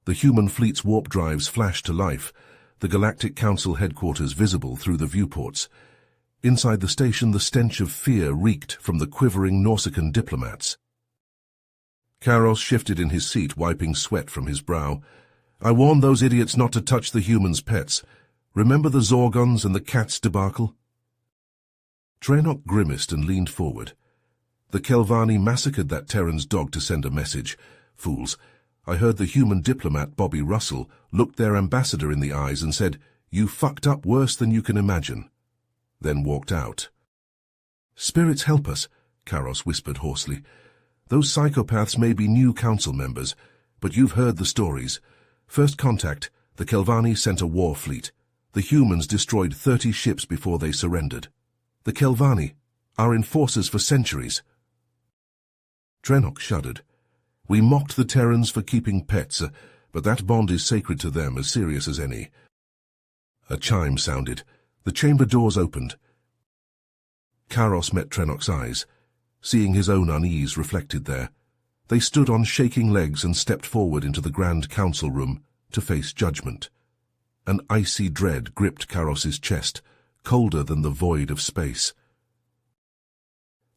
The human fleet's warp drives flashed to life, the Galactic Council headquarters visible through the viewports. Inside the station, the stench of fear reeked from the quivering Nausicaan diplomats. Karos shifted in his seat, wiping sweat from his brow. I warned those idiots not to touch the humans' pets. Remember the Zorgons and the cats debacle? Trenok grimaced and leaned forward. The Kelvani massacred that Terran's dog to send a message. Fools. I heard the human diplomat, Bobby Russell, looked their ambassador in the eyes and said, "You fucked up worse than you can imagine," then walked out. "Spirits help us," Karos whispered hoarsely. "Those psychopaths may be new council members, but you've heard the stories. First contact, the Kelvani sent a war fleet. The humans destroyed 30 ships before they surrendered. The Kelvani, our enforcers for centuries." Trenok shuddered. "We mocked the Terrans for keeping pets, but that bond is sacred to them, as serious as any." A chime sounded. The chamber doors opened. Karos met Trenok's eyes, seeing his own unease reflected there. They stood on shaking legs and stepped forward into the Grand Council room to face judgment. An icy dread gripped Karos's chest, colder than the void of space.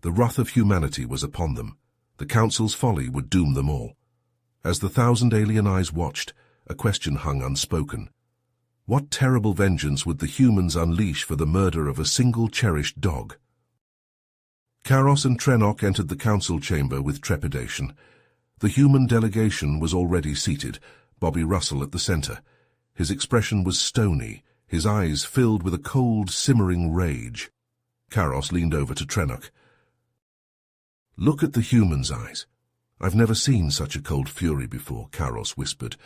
The wrath of humanity was upon them. The Council's folly would doom them all. As the 1,000 alien eyes watched, a question hung unspoken. What terrible vengeance would the humans unleash for the murder of a single cherished dog? Karos and Trenok entered the council chamber with trepidation. The human delegation was already seated, Bobby Russell at the center. His expression was stony, his eyes filled with a cold, simmering rage. Karos leaned over to Trenok. "Look at the human's eyes. I've never seen such a cold fury before," Karos whispered.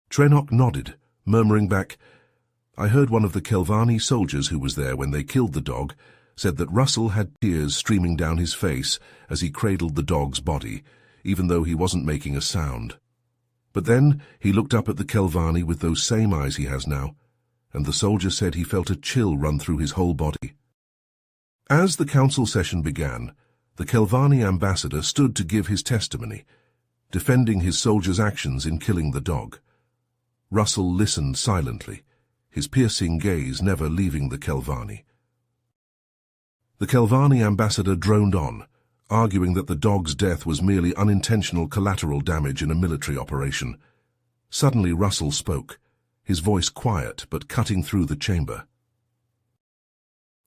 Trenok nodded, murmuring back, "I heard one of the Kelvani soldiers who was there when they killed the dog said that Russell had tears streaming down his face as he cradled the dog's body, even though he wasn't making a sound. But then he looked up at the Kelvani with those same eyes he has now, and the soldier said he felt a chill run through his whole body." As the council session began, the Kelvani ambassador stood to give his testimony, defending his soldier's actions in killing the dog. Russell listened silently, his piercing gaze never leaving the Kelvani. The Kelvani ambassador droned on, arguing that the dog's death was merely unintentional collateral damage in a military operation. Suddenly Russell spoke, his voice quiet but cutting through the chamber.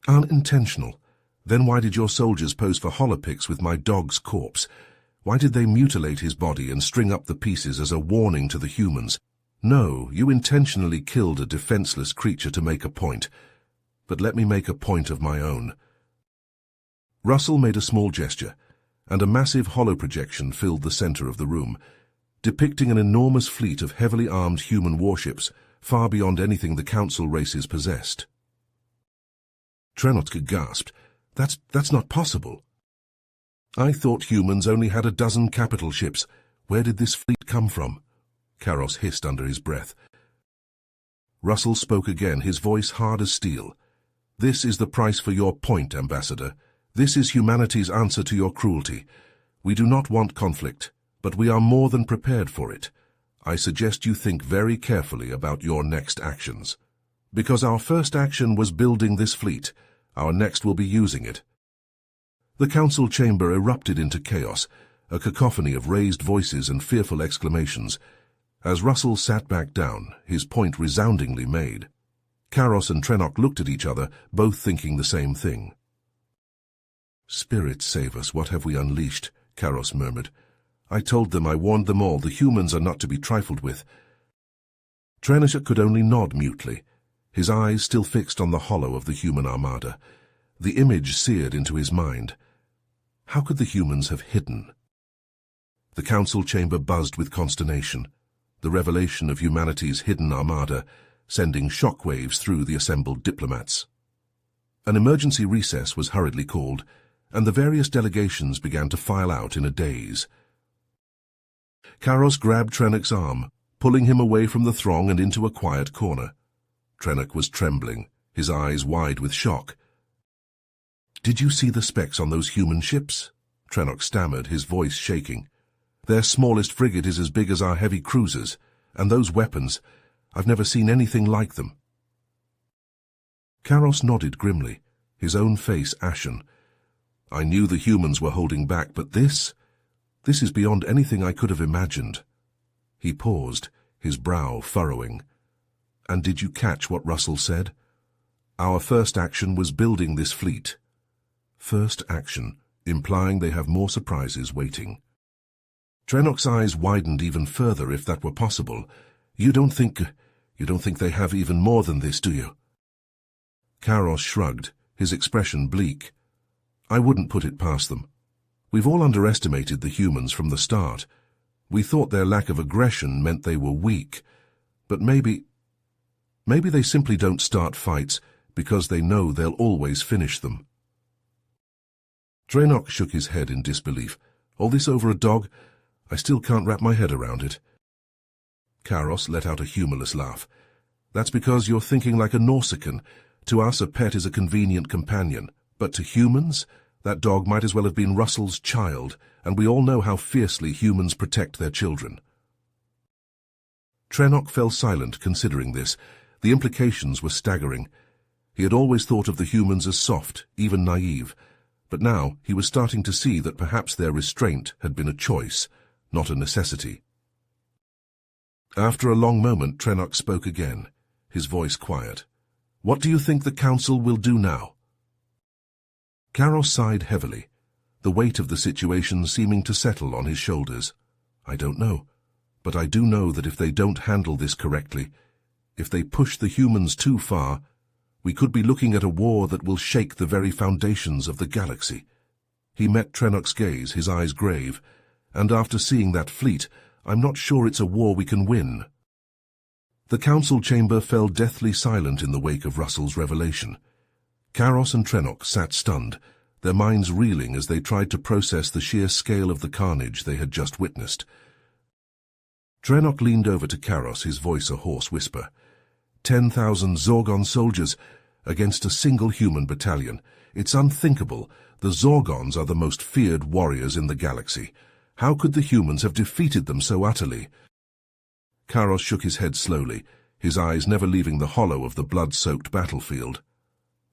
"Unintentional? Then why did your soldiers pose for holopics with my dog's corpse? Why did they mutilate his body and string up the pieces as a warning to the humans? No, you intentionally killed a defenseless creature to make a point. But let me make a point of my own." Russell made a small gesture, and a massive holoprojection filled the center of the room, depicting an enormous fleet of heavily armed human warships, far beyond anything the council races possessed. Trenok gasped. That's not possible." "I thought humans only had a dozen capital ships. Where did this fleet come from?" Karos hissed under his breath. Russell spoke again, his voice hard as steel. "This is the price for your point, Ambassador. This is humanity's answer to your cruelty. We do not want conflict, but we are more than prepared for it. I suggest you think very carefully about your next actions. Because our first action was building this fleet, our next will be using it." The council chamber erupted into chaos, a cacophony of raised voices and fearful exclamations. As Russell sat back down, his point resoundingly made. Karos and Trenok looked at each other, both thinking the same thing. "Spirits save us, what have we unleashed?" Karos murmured. "I told them, I warned them all, the humans are not to be trifled with." Trenok could only nod mutely, his eyes still fixed on the hollow of the human armada. The image seared into his mind. How could the humans have hidden? The council chamber buzzed with consternation, the revelation of humanity's hidden armada, sending shockwaves through the assembled diplomats. An emergency recess was hurriedly called, and the various delegations began to file out in a daze. Karos grabbed Trenok's arm, pulling him away from the throng and into a quiet corner. Trenok was trembling, his eyes wide with shock. "Did you see the specks on those human ships?" Trenok stammered, his voice shaking. Their smallest frigate is as big as our heavy cruisers, and those weapons, I've never seen anything like them. Karos nodded grimly, his own face ashen. I knew the humans were holding back, but this is beyond anything I could have imagined. He paused, his brow furrowing. And did you catch what Russell said? Our first action was building this fleet. First action, implying they have more surprises waiting. Trennock's eyes widened even further, if that were possible. You don't think they have even more than this, do you? Karos shrugged, his expression bleak. I wouldn't put it past them. We've all underestimated the humans from the start. We thought their lack of aggression meant they were weak. But maybe they simply don't start fights because they know they'll always finish them. Trennock shook his head in disbelief. All this over a dog? I still can't wrap my head around it. Karos let out a humorless laugh. That's because you're thinking like a Nausicaan. To us, a pet is a convenient companion. But to humans, that dog might as well have been Russell's child, and we all know how fiercely humans protect their children. Trennock fell silent, considering this. The implications were staggering. He had always thought of the humans as soft, even naive, but now he was starting to see that perhaps their restraint had been a choice, not a necessity. After a long moment, Trennock spoke again, his voice quiet. What do you think the Council will do now? Karos sighed heavily, the weight of the situation seeming to settle on his shoulders. I don't know, but I do know that if they don't handle this correctly, if they push the humans too far, we could be looking at a war that will shake the very foundations of the galaxy. He met Trennock's gaze, his eyes grave, and after seeing that fleet, I'm not sure it's a war we can win. The council chamber fell deathly silent in the wake of Russell's revelation. Karos and Trennock sat stunned, their minds reeling as they tried to process the sheer scale of the carnage they had just witnessed. Trennock leaned over to Karos, his voice a hoarse whisper. 10,000 Zorgon soldiers against a single human battalion. It's unthinkable. The Zorgons are the most feared warriors in the galaxy. How could the humans have defeated them so utterly? Karos shook his head slowly, his eyes never leaving the hollow of the blood-soaked battlefield.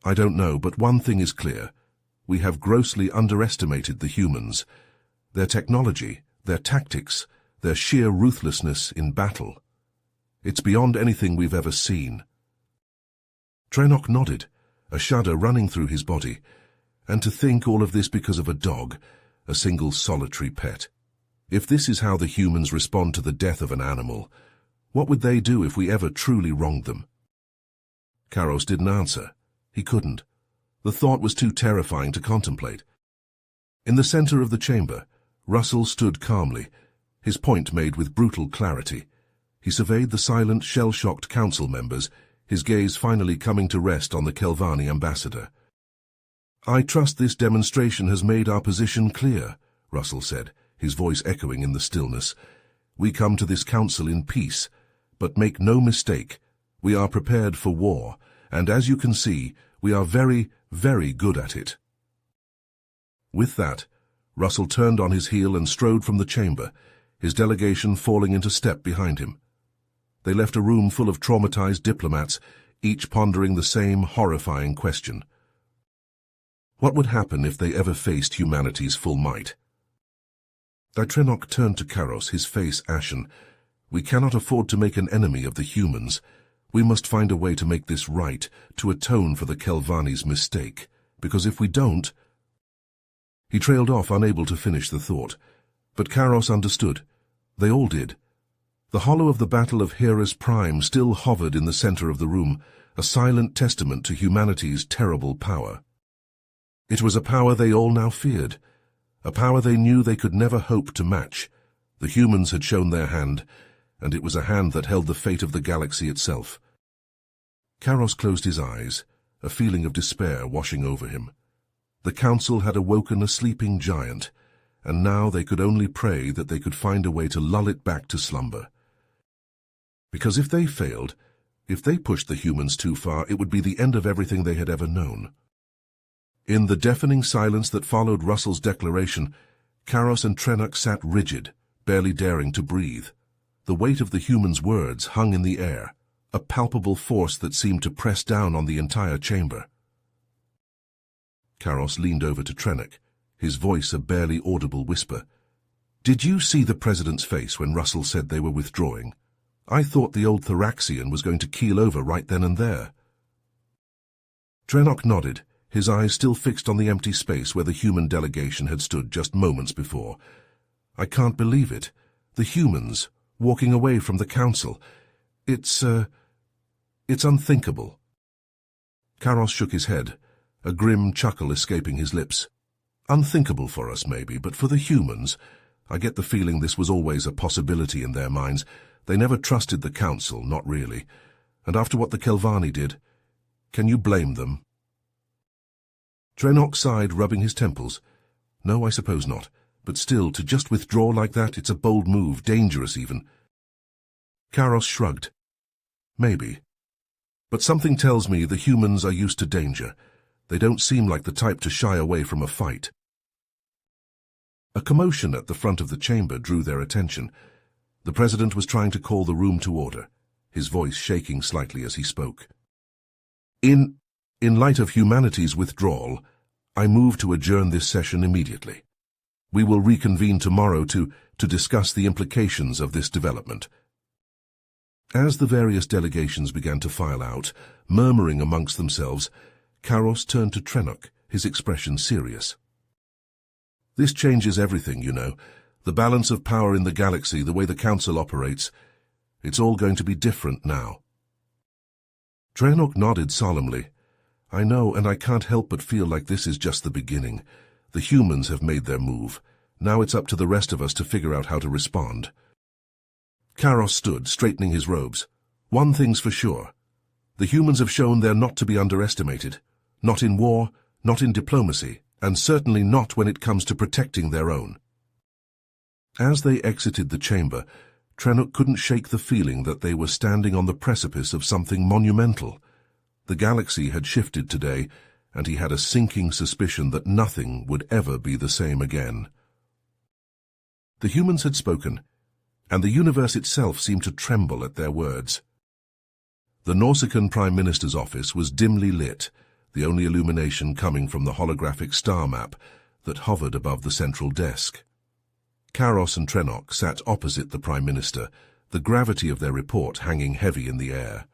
I don't know, but one thing is clear. We have grossly underestimated the humans. Their technology, their tactics, their sheer ruthlessness in battle. It's beyond anything we've ever seen. Trennock nodded, a shudder running through his body. And to think all of this because of a dog, a single solitary pet. If this is how the humans respond to the death of an animal, what would they do if we ever truly wronged them? Karos didn't answer. He couldn't. The thought was too terrifying to contemplate. In the center of the chamber, Russell stood calmly, his point made with brutal clarity. He surveyed the silent, shell-shocked council members, his gaze finally coming to rest on the Kelvani ambassador. I trust this demonstration has made our position clear, Russell said, his voice echoing in the stillness. We come to this council in peace, but make no mistake, we are prepared for war, and as you can see, we are very, very good at it. With that, Russell turned on his heel and strode from the chamber, his delegation falling into step behind him. They left a room full of traumatized diplomats, each pondering the same horrifying question. What would happen if they ever faced humanity's full might? Trennock turned to Karos, his face ashen. We cannot afford to make an enemy of the humans. We must find a way to make this right, to atone for the Kelvani's mistake, because if we don't... He trailed off, unable to finish the thought. But Karos understood. They all did. The hollow of the Battle of Hera's Prime still hovered in the center of the room, a silent testament to humanity's terrible power. It was a power they all now feared, a power they knew they could never hope to match. The humans had shown their hand, and it was a hand that held the fate of the galaxy itself. Karos closed his eyes, a feeling of despair washing over him. The council had awoken a sleeping giant, and now they could only pray that they could find a way to lull it back to slumber. Because if they failed, if they pushed the humans too far, it would be the end of everything they had ever known. In the deafening silence that followed Russell's declaration, Karos and Trennock sat rigid, barely daring to breathe. The weight of the human's words hung in the air, a palpable force that seemed to press down on the entire chamber. Karos leaned over to Trennock, his voice a barely audible whisper. "Did you see the President's face when Russell said they were withdrawing? I thought the old Thoraxian was going to keel over right then and there." Trennock nodded, his eyes still fixed on the empty space where the human delegation had stood just moments before. "I can't believe it. The humans, walking away from the Council. It's unthinkable." Karos shook his head, a grim chuckle escaping his lips. "Unthinkable for us, maybe, but for the humans, I get the feeling this was always a possibility in their minds. They never trusted the Council, not really. And after what the Kelvani did, can you blame them?" Trennock sighed, rubbing his temples. "No, I suppose not. But still, to just withdraw like that, it's a bold move, dangerous even." Karos shrugged. "Maybe. But something tells me the humans are used to danger. They don't seem like the type to shy away from a fight." A commotion at the front of the chamber drew their attention. The President was trying to call the room to order, his voice shaking slightly as he spoke. In light of humanity's withdrawal, I move to adjourn this session immediately. We will reconvene tomorrow to discuss the implications of this development." As the various delegations began to file out, murmuring amongst themselves, Karos turned to Trennock, his expression serious. "This changes everything, you know. The balance of power in the galaxy, the way the Council operates. It's all going to be different now." Trennock nodded solemnly. "I know, and I can't help but feel like this is just the beginning. The humans have made their move. Now it's up to the rest of us to figure out how to respond." Karos stood, straightening his robes. "One thing's for sure. The humans have shown they're not to be underestimated. Not in war, not in diplomacy, and certainly not when it comes to protecting their own." As they exited the chamber, Trennock couldn't shake the feeling that they were standing on the precipice of something monumental. The galaxy had shifted today, and he had a sinking suspicion that nothing would ever be the same again. The humans had spoken, and the universe itself seemed to tremble at their words. The Nausicaan Prime Minister's office was dimly lit, the only illumination coming from the holographic star map that hovered above the central desk. Karos and Trennock sat opposite the Prime Minister, the gravity of their report hanging heavy in the air.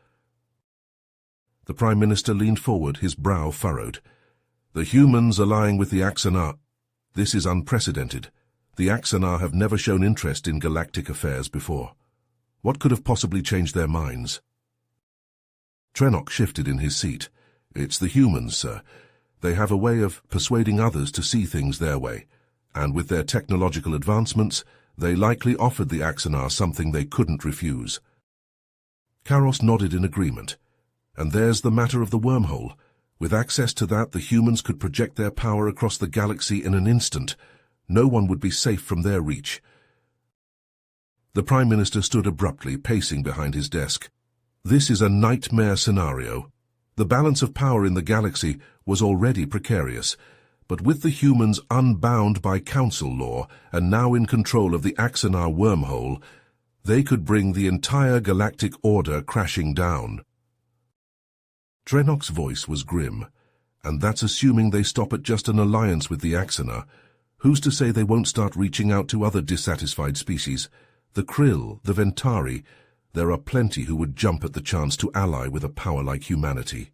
The Prime Minister leaned forward, his brow furrowed. "The humans allying with the Axanar. This is unprecedented. The Axanar have never shown interest in galactic affairs before. What could have possibly changed their minds?" Trennock shifted in his seat. "It's the humans, sir. They have a way of persuading others to see things their way, and with their technological advancements, they likely offered the Axanar something they couldn't refuse." Karos nodded in agreement. "And there's the matter of the wormhole. With access to that, the humans could project their power across the galaxy in an instant. No one would be safe from their reach." The Prime Minister stood abruptly, pacing behind his desk. "This is a nightmare scenario. The balance of power in the galaxy was already precarious, but with the humans unbound by Council law and now in control of the Axanar wormhole, they could bring the entire galactic order crashing down." Trennock's voice was grim. "And that's assuming they stop at just an alliance with the Axanar. Who's to say they won't start reaching out to other dissatisfied species? The Krill, the Ventari. There are plenty who would jump at the chance to ally with a power like humanity."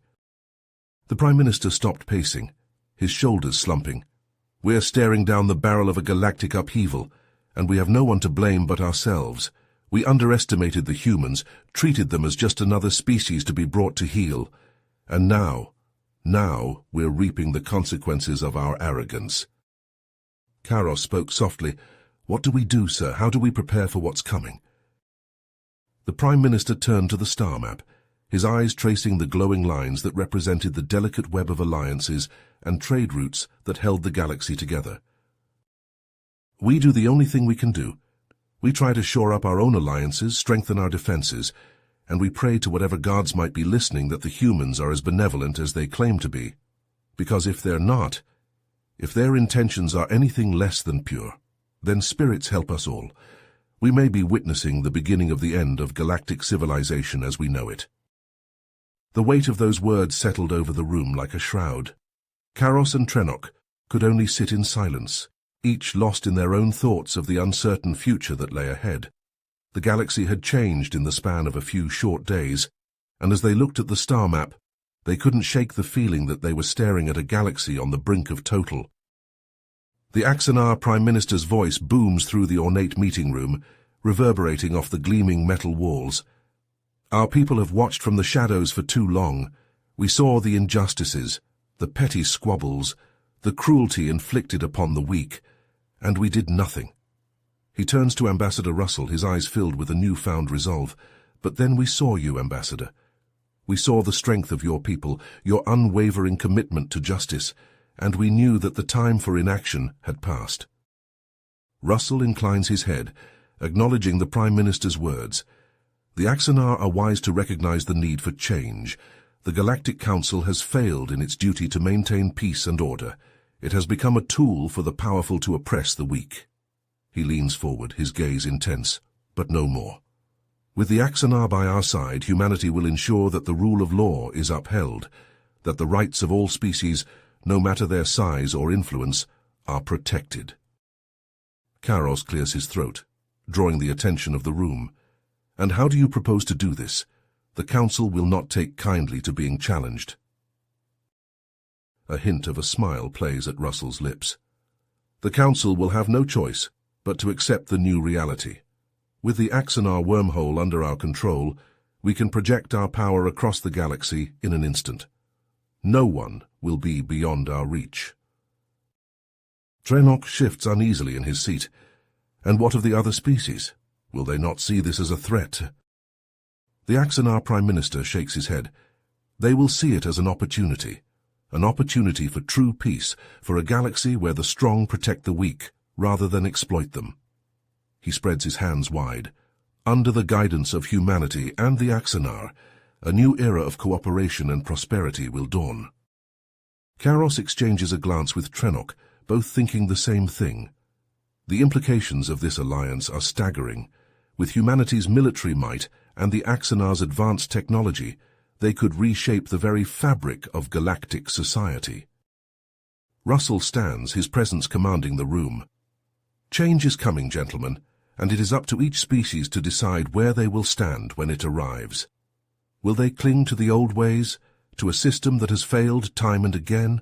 The Prime Minister stopped pacing, his shoulders slumping. "We're staring down the barrel of a galactic upheaval, and we have no one to blame but ourselves. We underestimated the humans, treated them as just another species to be brought to heel. And now we're reaping the consequences of our arrogance." Karos spoke softly. "What do we do, sir? How do we prepare for what's coming?" The Prime Minister turned to the star map, his eyes tracing the glowing lines that represented the delicate web of alliances and trade routes that held the galaxy together. "We do the only thing we can do. We try to shore up our own alliances, strengthen our defenses, and we pray to whatever gods might be listening that the humans are as benevolent as they claim to be. Because if they're not, if their intentions are anything less than pure, then spirits help us all. We may be witnessing the beginning of the end of galactic civilization as we know it. The weight of those words settled over the room like a shroud. Karos and Trenok could only sit in silence, each lost in their own thoughts of the uncertain future that lay ahead. The galaxy had changed in the span of a few short days, and as they looked at the star map, they couldn't shake the feeling that they were staring at a galaxy on the brink of total. The Axanar Prime Minister's voice booms through the ornate meeting room, reverberating off the gleaming metal walls. Our people have watched from the shadows for too long. We saw the injustices, the petty squabbles, the cruelty inflicted upon the weak, and we did nothing. He turns to Ambassador Russell, his eyes filled with a newfound resolve. But then we saw you, Ambassador. We saw the strength of your people, your unwavering commitment to justice, and we knew that the time for inaction had passed. Russell inclines his head, acknowledging the Prime Minister's words. The Axanar are wise to recognize the need for change. The Galactic Council has failed in its duty to maintain peace and order. It has become a tool for the powerful to oppress the weak. He leans forward, his gaze intense, but no more. With the Axanar by our side, humanity will ensure that the rule of law is upheld, that the rights of all species, no matter their size or influence, are protected. Karos clears his throat, drawing the attention of the room. And how do you propose to do this? The Council will not take kindly to being challenged. A hint of a smile plays at Russell's lips. The Council will have no choice but to accept the new reality. With the Axanar wormhole under our control, we can project our power across the galaxy in an instant. No one will be beyond our reach. Trenok shifts uneasily in his seat. And what of the other species? Will they not see this as a threat? The Axanar Prime Minister shakes his head. They will see it as an opportunity for true peace, for a galaxy where the strong protect the weak, rather than exploit them. He spreads his hands wide. Under the guidance of humanity and the Axanar, a new era of cooperation and prosperity will dawn. Karos exchanges a glance with Trenok, both thinking the same thing. The implications of this alliance are staggering. With humanity's military might and the Axanar's advanced technology, they could reshape the very fabric of galactic society. Russell stands, his presence commanding the room. Change is coming, gentlemen, and it is up to each species to decide where they will stand when it arrives. Will they cling to the old ways, to a system that has failed time and again,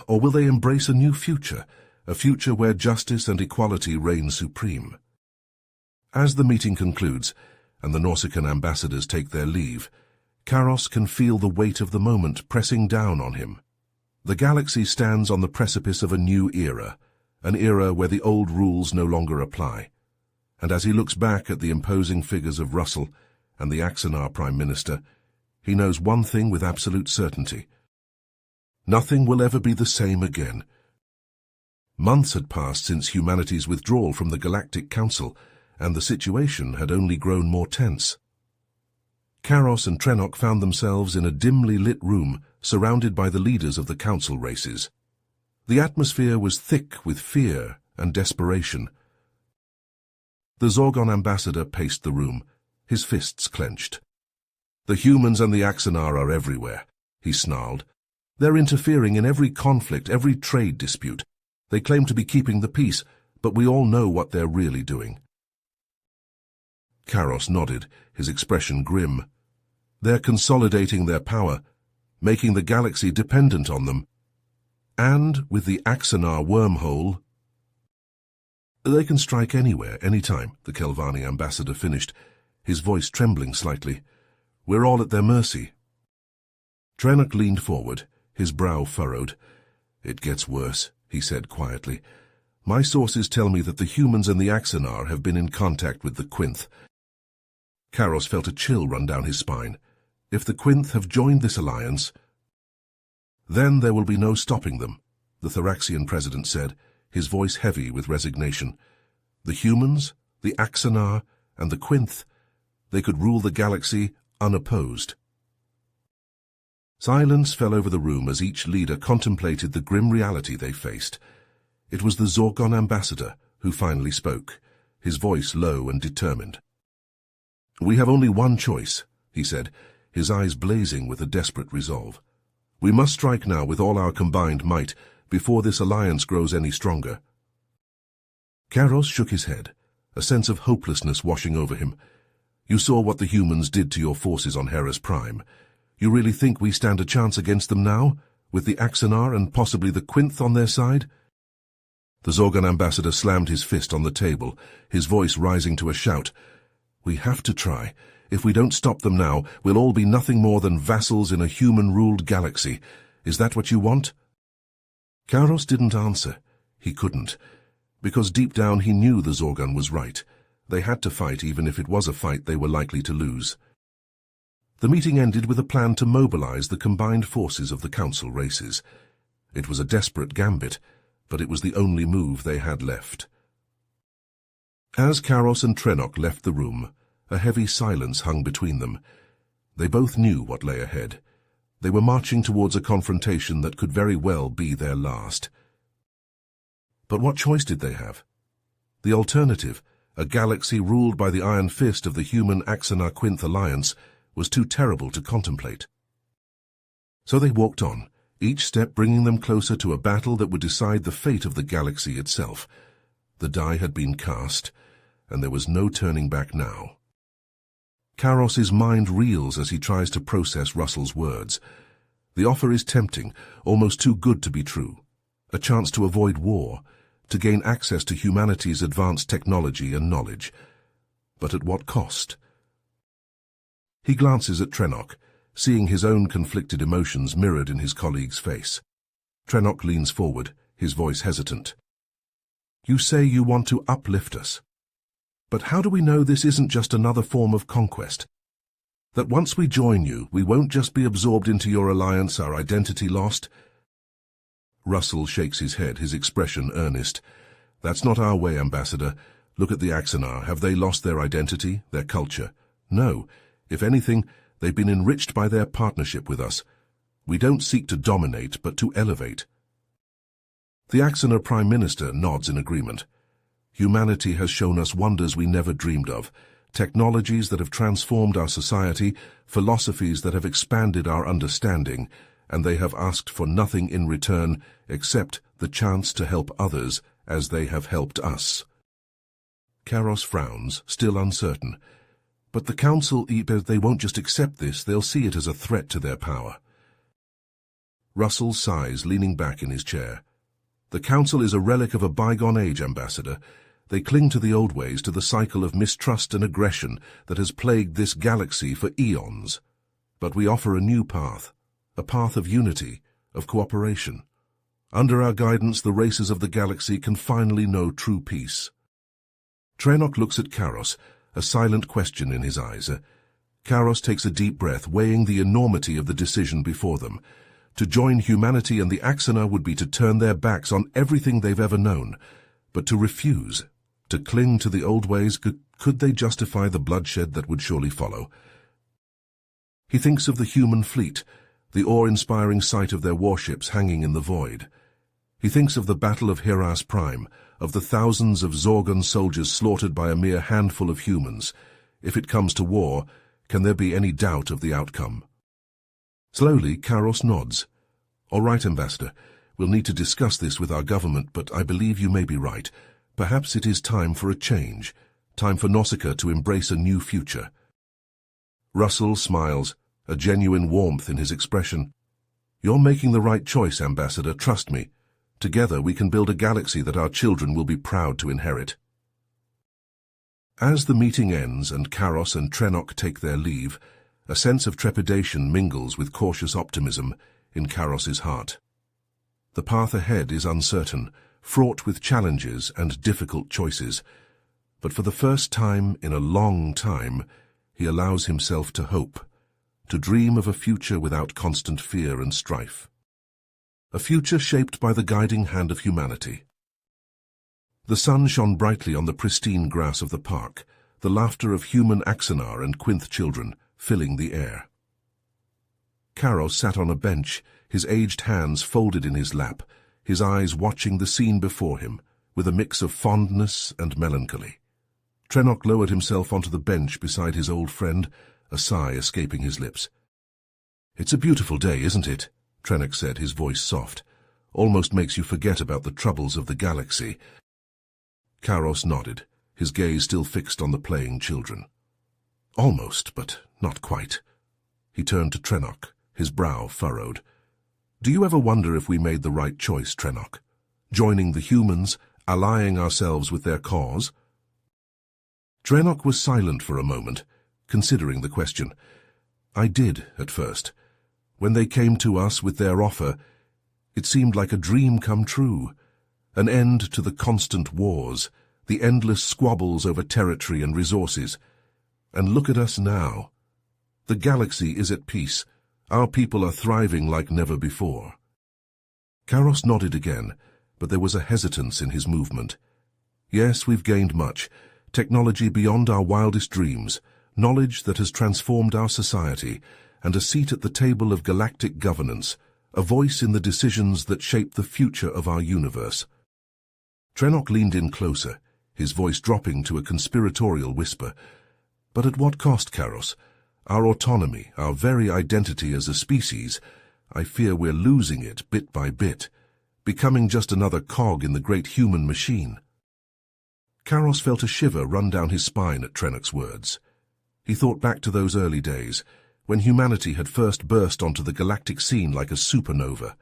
or will they embrace a new future, a future where justice and equality reign supreme? As the meeting concludes, and the Nausicaan ambassadors take their leave, Karos can feel the weight of the moment pressing down on him. The galaxy stands on the precipice of a new era, an era where the old rules no longer apply. And as he looks back at the imposing figures of Russell and the Axanar Prime Minister, he knows one thing with absolute certainty. Nothing will ever be the same again. Months had passed since humanity's withdrawal from the Galactic Council, and the situation had only grown more tense. Karos and Trenok found themselves in a dimly lit room surrounded by the leaders of the Council races. The atmosphere was thick with fear and desperation. The Zorgon ambassador paced the room, his fists clenched. The humans and the Axanar are everywhere, he snarled. They're interfering in every conflict, every trade dispute. They claim to be keeping the peace, but we all know what they're really doing. Karos nodded, his expression grim. They're consolidating their power, making the galaxy dependent on them. And with the Axanar wormhole, they can strike anywhere, anytime, the Kelvani ambassador finished, his voice trembling slightly. We're all at their mercy. Trenok leaned forward, his brow furrowed. It gets worse, he said quietly. My sources tell me that the humans and the Axanar have been in contact with the Quinth. Karos felt a chill run down his spine. If the Quinth have joined this alliance, then there will be no stopping them, the Thraxian president said, his voice heavy with resignation. The humans, the Axanar, and the Quinth, they could rule the galaxy unopposed. Silence fell over the room as each leader contemplated the grim reality they faced. It was the Zorgon ambassador who finally spoke, his voice low and determined. "We have only one choice," he said, his eyes blazing with a desperate resolve. "We must strike now with all our combined might, before this alliance grows any stronger." Kairos shook his head, a sense of hopelessness washing over him. "You saw what the humans did to your forces on Hera's Prime. You really think we stand a chance against them now, with the Axanar and possibly the Quinth on their side?" The Zorgon ambassador slammed his fist on the table, his voice rising to a shout. "We have to try. If we don't stop them now, we'll all be nothing more than vassals in a human-ruled galaxy. Is that what you want?" Kairos didn't answer. He couldn't. Because deep down he knew the Zorgon was right. They had to fight even if it was a fight they were likely to lose. The meeting ended with a plan to mobilize the combined forces of the Council races. It was a desperate gambit, but it was the only move they had left. As Kairos and Trenok left the room, a heavy silence hung between them. They both knew what lay ahead. They were marching towards a confrontation that could very well be their last. But what choice did they have? The alternative, a galaxy ruled by the iron fist of the human Axanar-Quinth alliance, was too terrible to contemplate. So they walked on, each step bringing them closer to a battle that would decide the fate of the galaxy itself. The die had been cast, and there was no turning back now. Kairos's mind reels as he tries to process Russell's words. The offer is tempting, almost too good to be true. A chance to avoid war, to gain access to humanity's advanced technology and knowledge. But at what cost? He glances at Trenok, seeing his own conflicted emotions mirrored in his colleague's face. Trenok leans forward, his voice hesitant. "You say you want to uplift us. But how do we know this isn't just another form of conquest? That once we join you, we won't just be absorbed into your alliance, our identity lost?" Russell shakes his head, his expression earnest. "That's not our way, Ambassador. Look at the Axanar. Have they lost their identity, their culture? No. If anything, they've been enriched by their partnership with us. We don't seek to dominate, but to elevate." The Axanar Prime Minister nods in agreement. "Humanity has shown us wonders we never dreamed of, technologies that have transformed our society, philosophies that have expanded our understanding, and they have asked for nothing in return except the chance to help others as they have helped us." Kairos frowns, still uncertain. But the Council, they won't just accept this, they'll see it as a threat to their power. Russell sighs, leaning back in his chair. "The Council is a relic of a bygone age, Ambassador. They cling to the old ways, to the cycle of mistrust and aggression that has plagued this galaxy for eons. But we offer a new path, a path of unity, of cooperation. Under our guidance, the races of the galaxy can finally know true peace." Trenok looks at Kairos, a silent question in his eyes. Kairos takes a deep breath, weighing the enormity of the decision before them. To join humanity and the Axanar would be to turn their backs on everything they've ever known. But to refuse, to cling to the old ways, could they justify the bloodshed that would surely follow? He thinks of the human fleet, the awe-inspiring sight of their warships hanging in the void. He thinks of the Battle of Hera's Prime, of the thousands of Zorgon soldiers slaughtered by a mere handful of humans. If it comes to war, can there be any doubt of the outcome? Slowly, Kairos nods. "All right, Ambassador. We'll need to discuss this with our government, but I believe you may be right. Perhaps it is time for a change, time for Nausicaa to embrace a new future." Russell smiles, a genuine warmth in his expression. "You're making the right choice, Ambassador, trust me. Together we can build a galaxy that our children will be proud to inherit." As the meeting ends and Kairos and Trenok take their leave, a sense of trepidation mingles with cautious optimism in Kairos's heart. The path ahead is uncertain, fraught with challenges and difficult choices, but for the first time in a long time, he allows himself to hope, to dream of a future without constant fear and strife. A future shaped by the guiding hand of humanity. The sun shone brightly on the pristine grass of the park, the laughter of human Axanar and Quinth children filling the air. Kairos sat on a bench, his aged hands folded in his lap, his eyes watching the scene before him, with a mix of fondness and melancholy. Trenok lowered himself onto the bench beside his old friend, a sigh escaping his lips. "It's a beautiful day, isn't it?" Trenok said, his voice soft. "Almost makes you forget about the troubles of the galaxy." Karos nodded, his gaze still fixed on the playing children. "Almost, but not quite." He turned to Trenok, his brow furrowed. "Do you ever wonder if we made the right choice, Trenok? Joining the humans, allying ourselves with their cause?" Trenok was silent for a moment, considering the question. "I did, at first. When they came to us with their offer, it seemed like a dream come true. An end to the constant wars, the endless squabbles over territory and resources. And look at us now. The galaxy is at peace. Our people are thriving like never before." Karos nodded again, but there was a hesitance in his movement. "Yes, we've gained much. Technology beyond our wildest dreams, knowledge that has transformed our society, and a seat at the table of galactic governance, a voice in the decisions that shape the future of our universe." Trenok leaned in closer, his voice dropping to a conspiratorial whisper. "But at what cost, Karos? Our autonomy, our very identity as a species, I fear we're losing it bit by bit, becoming just another cog in the great human machine." Karos felt a shiver run down his spine at Trenok's words. He thought back to those early days, when humanity had first burst onto the galactic scene like a supernova.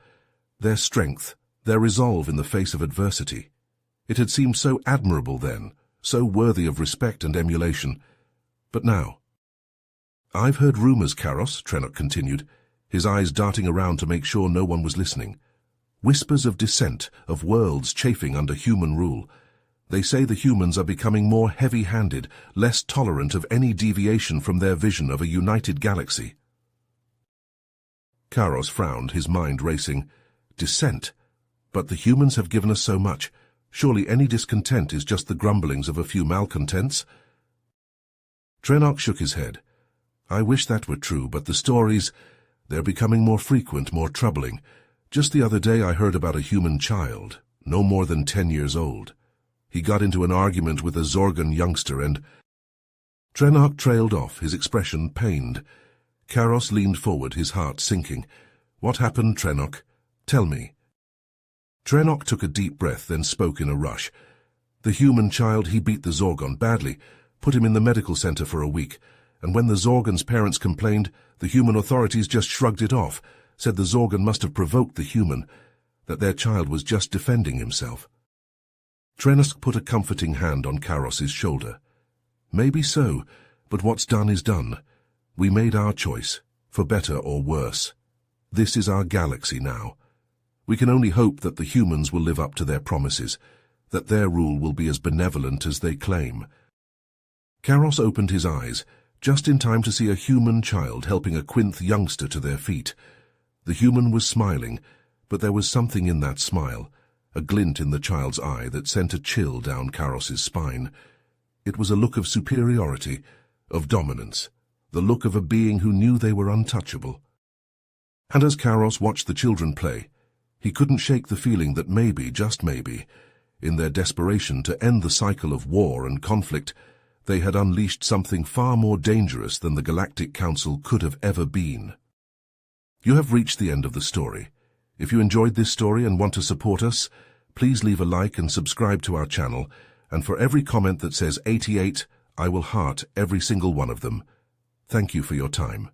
Their strength, their resolve in the face of adversity. It had seemed so admirable then, so worthy of respect and emulation. But now... "I've heard rumors, Karos," Trenok continued, his eyes darting around to make sure no one was listening. "Whispers of dissent, of worlds chafing under human rule. They say the humans are becoming more heavy-handed, less tolerant of any deviation from their vision of a united galaxy." Karos frowned, his mind racing. "Dissent? But the humans have given us so much. Surely any discontent is just the grumblings of a few malcontents?" Trenok shook his head. "I wish that were true, but the stories, they're becoming more frequent, more troubling. Just the other day I heard about a human child, no more than 10 years old. He got into an argument with a Zorgon youngster and—" Trenok trailed off, his expression pained. Karos leaned forward, his heart sinking. "What happened, Trenok? Tell me." Trenok took a deep breath, then spoke in a rush. "The human child, he beat the Zorgon badly, put him in the medical center for a week, and when the Zorgon's parents complained, the human authorities just shrugged it off, said the Zorgon must have provoked the human, that their child was just defending himself." Trenok put a comforting hand on Karos's shoulder. "Maybe so, but what's done is done. We made our choice, for better or worse. This is our galaxy now. We can only hope that the humans will live up to their promises, that their rule will be as benevolent as they claim." Karos opened his eyes, just in time to see a human child helping a Quinth youngster to their feet. The human was smiling, but there was something in that smile, a glint in the child's eye that sent a chill down Karos's spine. It was a look of superiority, of dominance, the look of a being who knew they were untouchable. And as Karos watched the children play, he couldn't shake the feeling that maybe, just maybe, in their desperation to end the cycle of war and conflict, they had unleashed something far more dangerous than the Galactic Council could have ever been. You have reached the end of the story. If you enjoyed this story and want to support us, please leave a like and subscribe to our channel, and for every comment that says 88, I will heart every single one of them. Thank you for your time.